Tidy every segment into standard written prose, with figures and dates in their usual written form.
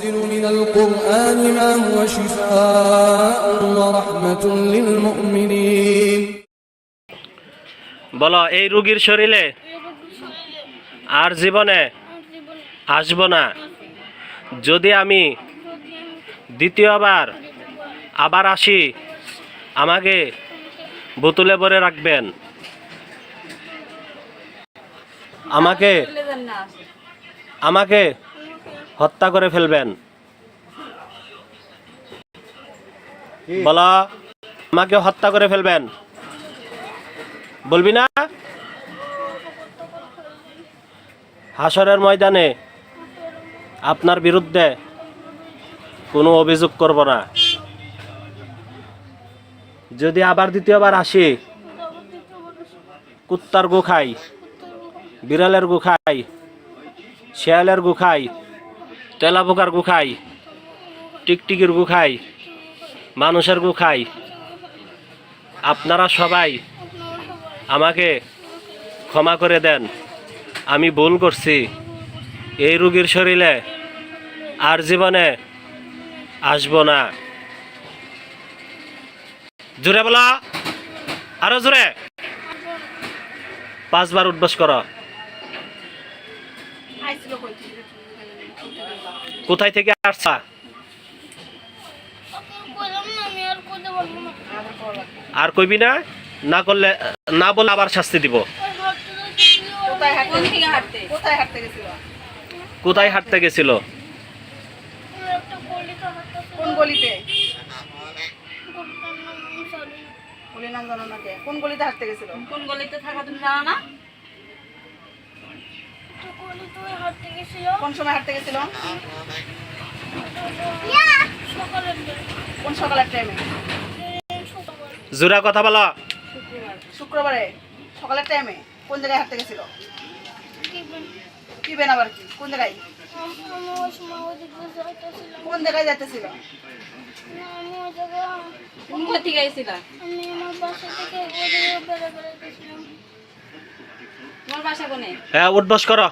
وننزل من القرآن ما هو شفاء ورحمة للمؤمنين বলো এই রোগীর শরীরে আর জীবনে আসবো না যদি আমি দ্বিতীয়বার আবার আসি আমাকে বোতলে ভরে রাখবেন আমাকে হত্যা করে ফেলবেন বলো আমাকে হত্যা করে ফেলবেন বলবি না হাসরের ময়দানে আপনার বিরুদ্ধে কোনো অভিযোগ করব না যদি আবার দ্বিতীয়বার আসি কুত্তার গু খাই বিড়ালের গু খাই শেয়ালের গু খাই তেলাপোকার গু খাই টিকটিকির গু খাই মানুষের গু খাই আপনারা সবাই আমাকে ক্ষমা করে দেন আমি ভুল করছি এই রোগীর শরীরে আর জীবনে আসবো না জোরে বলা আরো জোরে 5 বার উঠবস করো কোথায় থেকে আসছা আর কইবি না না করলে না বলে আবার শাস্তি দিব কোথায় হাঁটতে গেছিল কোন গলিতে নাম জানো না কে কোন গলিতে হাঁটতে গেছিল কোন গলিতে থাকা তুমি জানো না কোন সময় হাঁটতে গেছিল কোন সকালের টাইমে জোরা কথা বলো শুক্রবারে সকালের টাইমে কোন জায়গায় হাঁটতে গেছিল কি বেন আবার কি কোন জায়গায় কোন জায়গায় যাইতেছিল হ্যাঁ উঠবস করো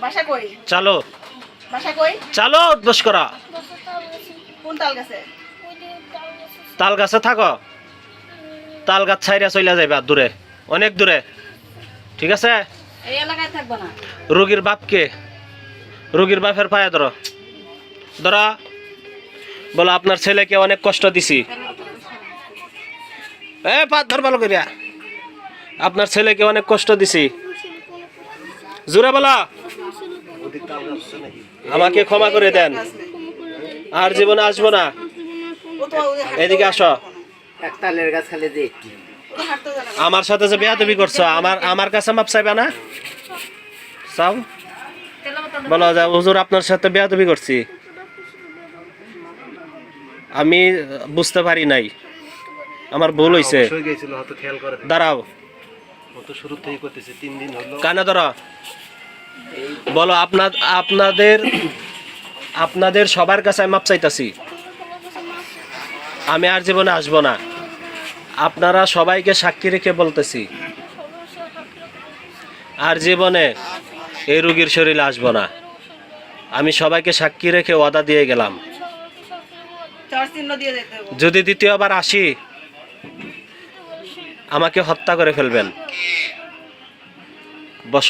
বাসা কই চলো বাসা কই চলো উঠবস করো কোন তাল গাছে তাল গাছে থাকো তাল গাছ ছাইরা চলে যাইবা দূরে অনেক দূরে ঠিক আছে এই এলাকায় থাকবো না রোগীর বাপকে রোগীর বাপের পায়ে ধরো ধরা বলো আপনার ছেলেকে অনেক কষ্ট দিছি পা ধর ভালো করিয়া আপনার ছেলেকে অনেক কষ্ট দিছি জোরে বলা আমাকে ক্ষমা করে দেন আর জীবনে আসবো না এদিকে আসো আমার সাথে যে বেয়াদবি করছো আমার কাছে মাপ চাইবা না চাও বলো যা হুজুর আপনার সাথে বেয়াদবি করছি আমি বুঝতে পারি নাই আমার ভুল হইছে দাঁড়াও কানে ধরো বলো আপনাদের সবার কাছে আমি মাপ চাইতাছি আমি আর জীবনে আসবো না আপনারা সবাইকে সাক্ষী রেখে বলতেছি আর জীবনে এই রোগীর শরীরে আসবো না আমি সবাইকে সাক্ষী রেখে ওয়াদা দিয়ে গেলাম যদি দ্বিতীয়বার আসি আমাকে হত্যা করে ফেলবেন বস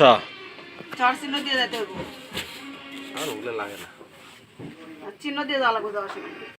চিহ্ন দিয়ে